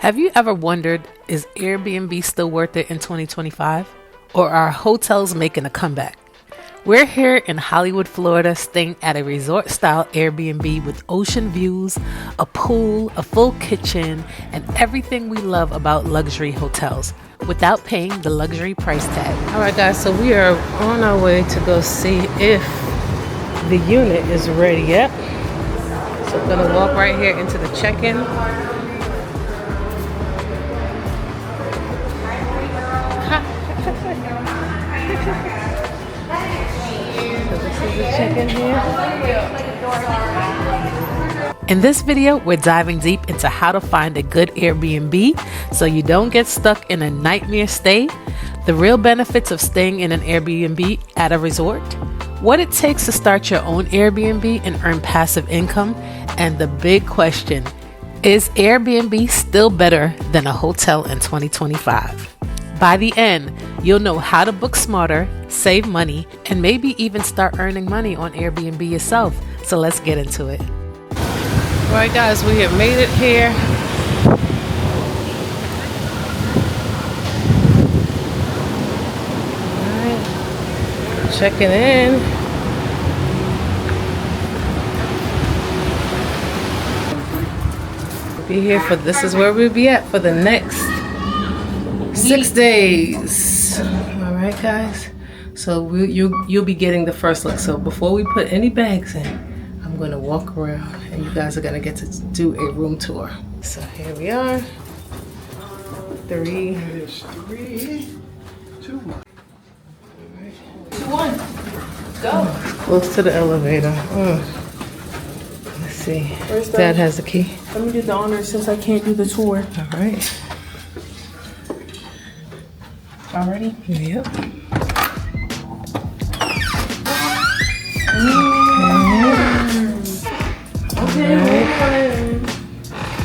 Have you ever wondered, is Airbnb still worth it in 2025? Or are hotels making a comeback? We're here in Hollywood, Florida, staying at a resort-style Airbnb with ocean views, a pool, a full kitchen, and everything we love about luxury hotels without paying the luxury price tag. All right, guys, so we are on our way to go see if the unit is ready yet. So we're gonna walk right here into the check-in. In this video, we're diving deep into how to find a good Airbnb so you don't get stuck in a nightmare stay, the real benefits of staying in an Airbnb at a resort, what it takes to start your own Airbnb and earn passive income, and the big question, is Airbnb still better than a hotel in 2025? By the end, you'll know how to book smarter, save money, and maybe even start earning money on Airbnb yourself. So let's get into it. All right, guys, we have made it here. All right, checking in. We'll be here for, this is where we'll be at for the next 6 days. All right, guys. So you'll be getting the first look. So before we put any bags in, I'm gonna walk around, and you guys are gonna get to do a room tour. So here we are. 3, 2, 1. 2, 1. Go. Close to the elevator. Let's see. Dad has the key. Let me get the honors since I can't do the tour. All right. Already? Yep. Okay.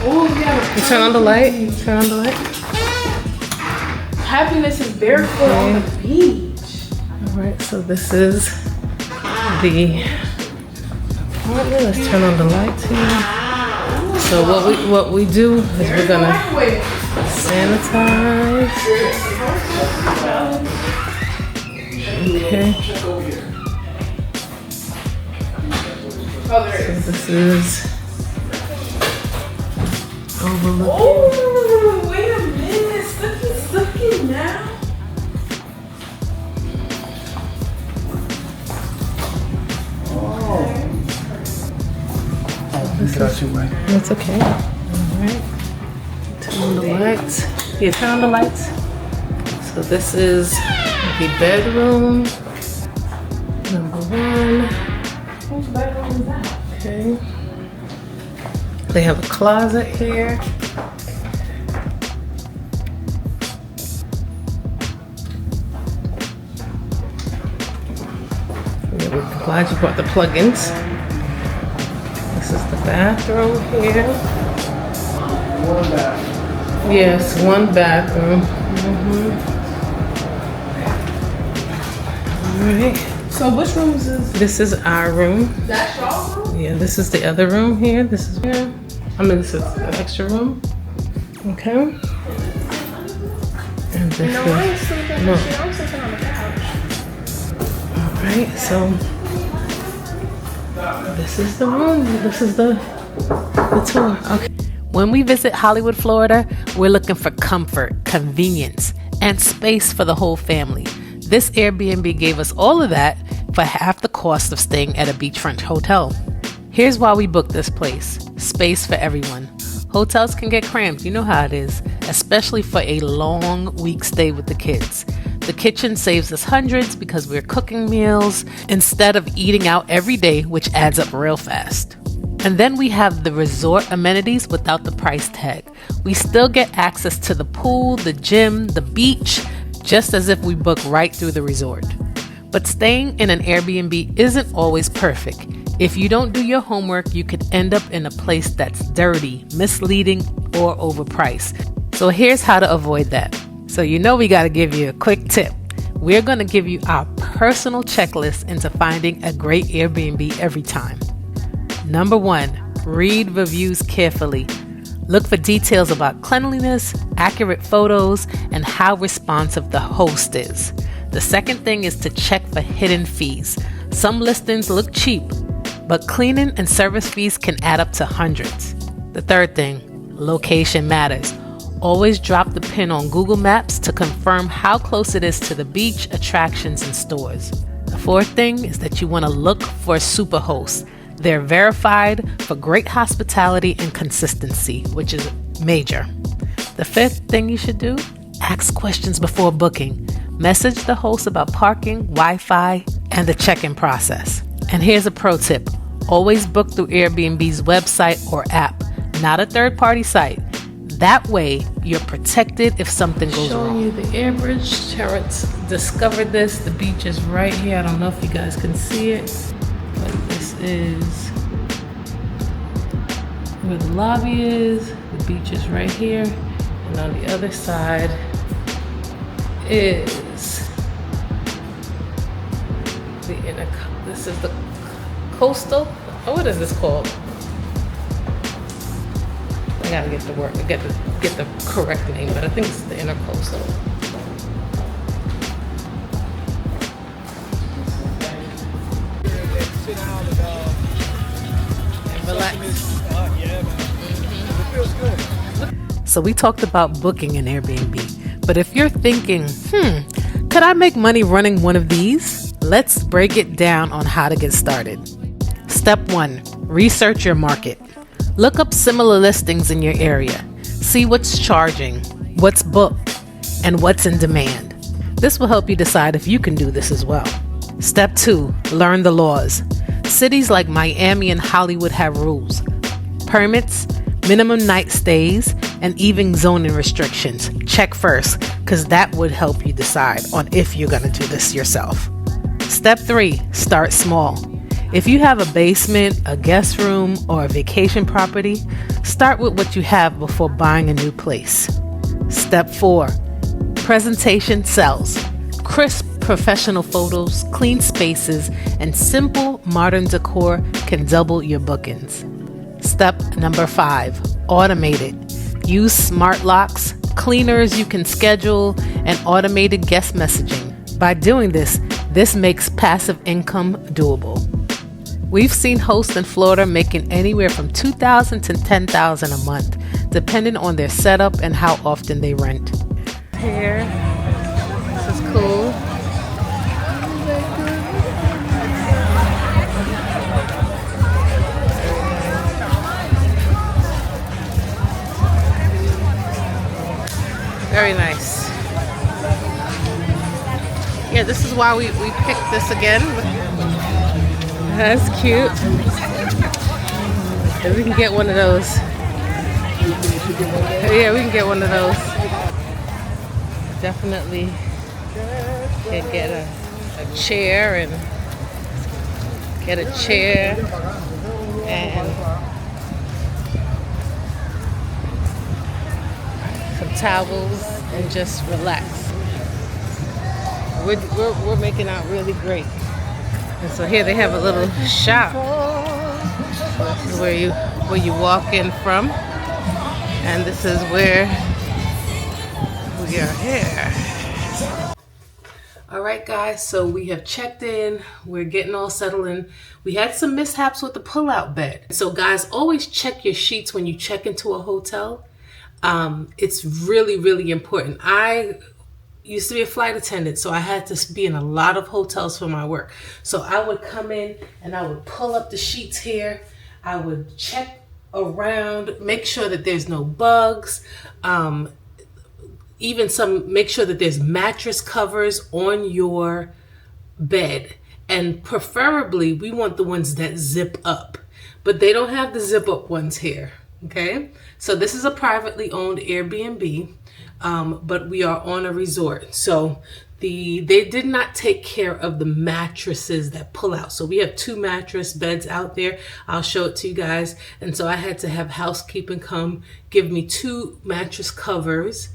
Oh, yeah. You turn on the light. Turn on the light. Happiness is barefoot on the beach. All right. So this is the apartment. Let's turn on the lights here. So what we do is we're gonna sanitize. Okay. So this is overlooking. Oh, wait a minute. Stucky now. That's okay. All right. Turn on the lights. Yeah, turn on the lights. So this is the bedroom. Number 1. Whose bedroom is that? Okay. They have a closet here. Yeah, we're glad you brought the plugins. This is the bathroom here. One bathroom. Yes, 1 bathroom. All right. So which room is this? This is our room. That's y'all room? Yeah, this is the other room here. This is here. This is the extra room. Okay. And this No, I ain't sleeping. No. I'm sleeping on the couch. All right. So this is the room. This is the tour. Okay. When we visit Hollywood, Florida, we're looking for comfort, convenience, and space for the whole family. This Airbnb gave us all of that for half the cost of staying at a beachfront hotel. Here's why we booked this place. Space for everyone. Hotels can get cramped, you know how it is, especially for a long week stay with the kids. The kitchen saves us hundreds because we're cooking meals instead of eating out every day, which adds up real fast. And then we have the resort amenities without the price tag. We still get access to the pool, the gym, the beach, just as if we book right through the resort. But staying in an Airbnb isn't always perfect. If you don't do your homework, you could end up in a place that's dirty, misleading, or overpriced. So here's how to avoid that. So we gotta give you a quick tip. We're gonna give you our personal checklist into finding a great Airbnb every time. Number 1, read reviews carefully. Look for details about cleanliness, accurate photos, and how responsive the host is. The second thing is to check for hidden fees. Some listings look cheap, but cleaning and service fees can add up to hundreds. The third thing, location matters. Always drop the pin on Google Maps to confirm how close it is to the beach, attractions, and stores. The fourth thing is that you want to look for a Superhost. They're verified for great hospitality and consistency, which is major. The fifth thing you should do, ask questions before booking. Message the host about parking, Wi-Fi, and the check-in process. And here's a pro tip. Always book through Airbnb's website or app, not a third-party site. That way, you're protected if something goes wrong. Showing you the air bridge. Terrence discovered this. The beach is right here. I don't know if you guys can see it, but this is where the lobby is. The beach is right here. And on the other side is the inner, this is the coastal. Oh, what is this called? I gotta get the word, get the correct name, but I think it's the intercoastal. And relax. So we talked about booking an Airbnb, but if you're thinking, could I make money running one of these? Let's break it down on how to get started. Step 1, research your market. Look up similar listings in your area. See what's charging, what's booked, and what's in demand. This will help you decide if you can do this as well. Step 2, learn the laws. Cities like Miami and Hollywood have rules, permits, minimum night stays, and even zoning restrictions. Check first, because that would help you decide on if you're going to do this yourself. Step 3, start small. If you have a basement, a guest room, or a vacation property, start with what you have before buying a new place. Step 4, presentation sells. Crisp professional photos, clean spaces, and simple modern decor can double your bookings. Step number 5, automate it. Use smart locks, cleaners you can schedule, and automated guest messaging. By doing this makes passive income doable. We've seen hosts in Florida making anywhere from $2,000 to $10,000 a month, depending on their setup and how often they rent. Here, this is cool. Very nice. Yeah, this is why we picked this again. That's cute. And we can get one of those. Yeah, we can get one of those. Definitely can get a chair and get a chair and some towels and just relax. We're making out really great. And so here they have a little shop. This is where you walk in from, and this is where we are here. All right, guys. So we have checked in. We're getting all settled in. We had some mishaps with the pull-out bed. So guys, always check your sheets when you check into a hotel. It's really, really important. I used to be a flight attendant, so I had to be in a lot of hotels for my work. So I would come in and I would pull up the sheets here. I would check around, make sure that there's no bugs. Make sure that there's mattress covers on your bed. And preferably, we want the ones that zip up. But they don't have the zip up ones here, okay? So this is a privately owned Airbnb. But we are on a resort, so they did not take care of the mattresses that pull out. So we have 2 mattress beds out there. I'll show it to you guys. And so I had to have housekeeping come give me 2 mattress covers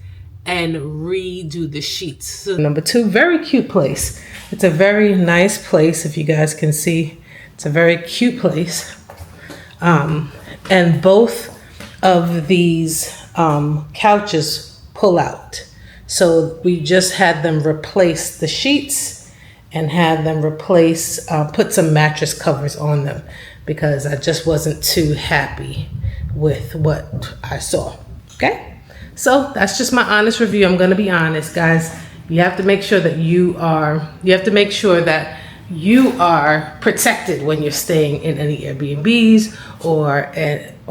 and redo the sheets. So number 2, very cute place. It's a very nice place. If you guys can see, it's a very cute place. And both of these couches pull out. So we just had them replace the sheets and had them put some mattress covers on them because I just wasn't too happy with what I saw. Okay? So that's just my honest review. I'm going to be honest, guys. You have to make sure that you are protected when you're staying in any Airbnbs or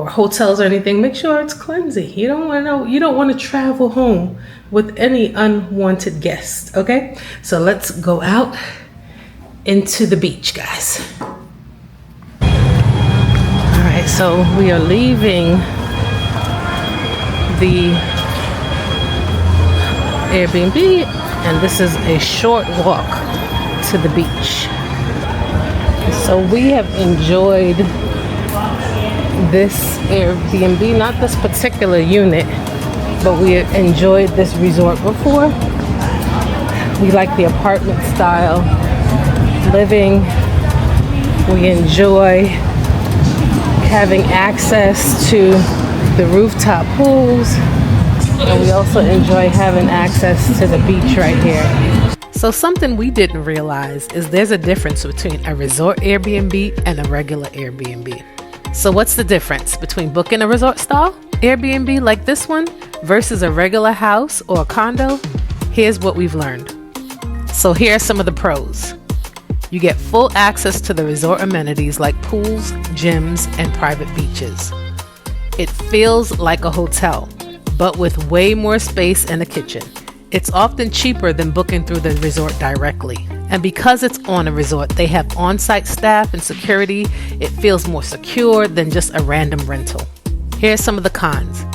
hotels or anything. Make sure it's cleansy. You don't want to travel home with any unwanted guests. Okay, so let's go out into the beach, guys. All right, so we are leaving the Airbnb, and this is a short walk to the beach. So we have enjoyed this Airbnb, not this particular unit, but we enjoyed this resort before. We like the apartment style living. We enjoy having access to the rooftop pools, and we also enjoy having access to the beach right here. So something we didn't realize is there's a difference between a resort Airbnb and a regular Airbnb. So what's the difference between booking a resort style Airbnb like this one versus a regular house or a condo? Here's what we've learned. So here are some of the pros. You get full access to the resort amenities like pools, gyms, and private beaches. It feels like a hotel, but with way more space and a kitchen. It's often cheaper than booking through the resort directly. And because it's on a resort, they have on-site staff and security. It feels more secure than just a random rental. Here's some of the cons.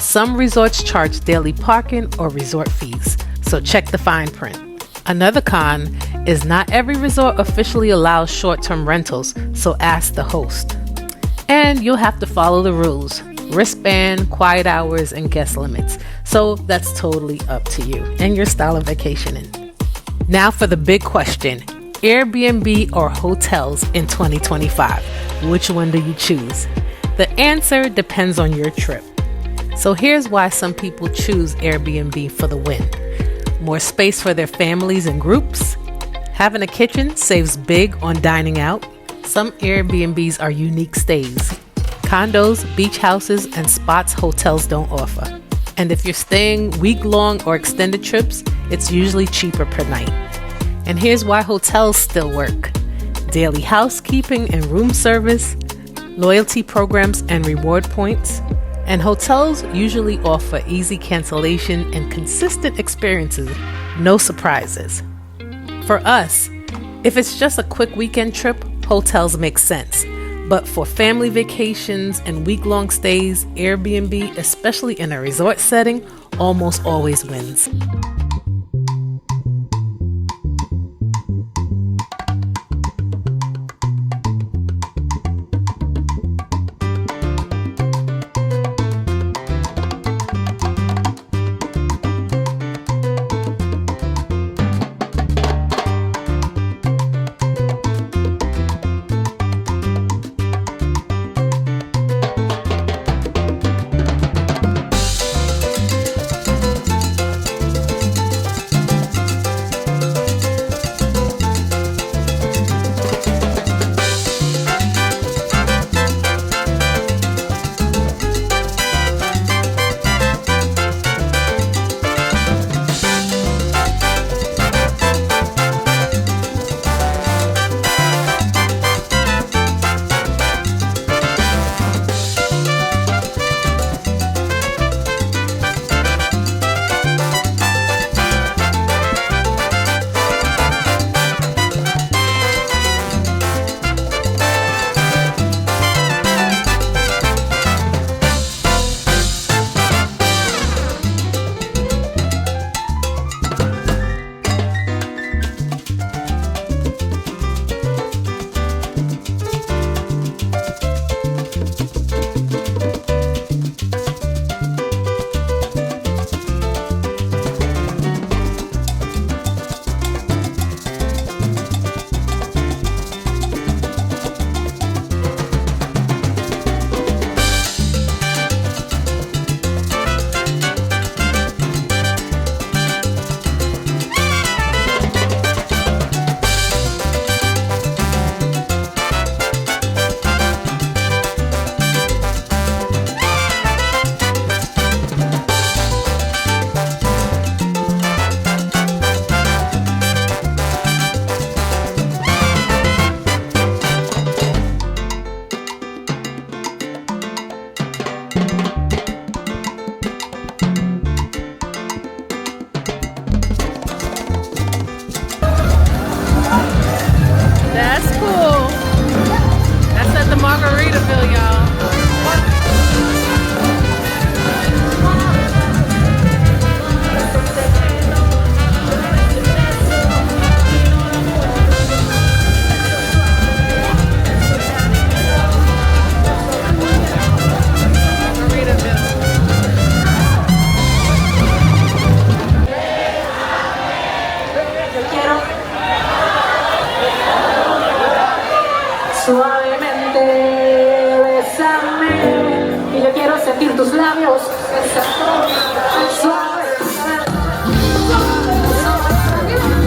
Some resorts charge daily parking or resort fees, so check the fine print. Another con is not every resort officially allows short-term rentals, so ask the host. And you'll have to follow the rules. Wristband, quiet hours, and guest limits. So that's totally up to you and your style of vacationing. Now for the big question, Airbnb or hotels in 2025? Which one do you choose? The answer depends on your trip. So here's why some people choose Airbnb for the win. More space for their families and groups. Having a kitchen saves big on dining out. Some Airbnbs are unique stays. Condos, beach houses, and spots hotels don't offer. And if you're staying week-long or extended trips, it's usually cheaper per night. And here's why hotels still work. Daily housekeeping and room service, loyalty programs and reward points, and hotels usually offer easy cancellation and consistent experiences, no surprises. For us, if it's just a quick weekend trip, hotels make sense. But for family vacations and week-long stays, Airbnb, especially in a resort setting, almost always wins.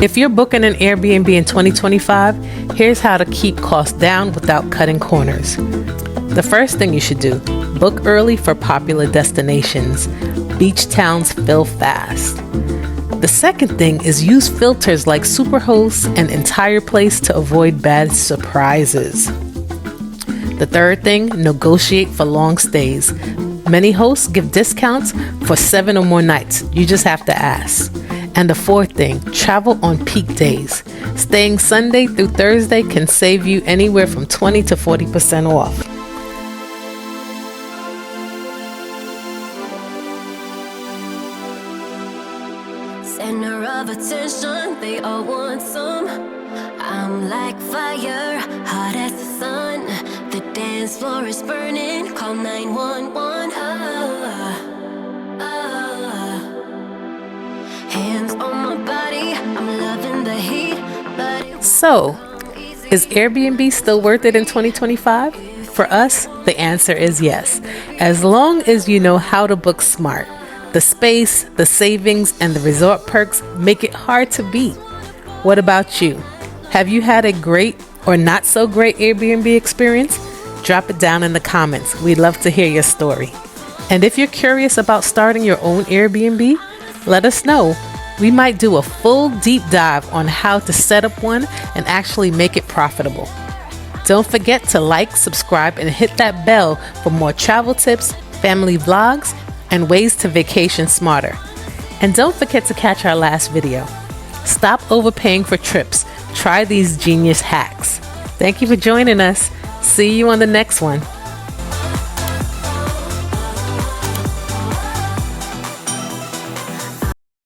If you're booking an Airbnb in 2025, here's how to keep costs down without cutting corners. The first thing you should do, book early for popular destinations. Beach towns fill fast. The second thing is use filters like Superhost and Entire Place to avoid bad surprises. The third thing, negotiate for long stays. Many hosts give discounts for 7 or more nights. You just have to ask. And the fourth thing, travel on peak days. Staying Sunday through Thursday can save you anywhere from 20 to 40% off. Center of attention, they all want some. I'm like fire, hot as the sun. The dance floor is burning, call 911. Hands on my body, I'm loving the heat. But So, is Airbnb still worth it in 2025? For us, the answer is yes, as long as you know how to book smart. The space, the savings, and the resort perks make it hard to beat. What about you? Have you had a great or not so great Airbnb experience? Drop it down in the comments. We'd love to hear your story. And if you're curious about starting your own Airbnb, let us know. We might do a full deep dive on how to set up one and actually make it profitable. Don't forget to like, subscribe, and hit that bell for more travel tips, family vlogs, and ways to vacation smarter. And don't forget to catch our last video. Stop overpaying for trips. Try these genius hacks. Thank you for joining us. See you on the next one.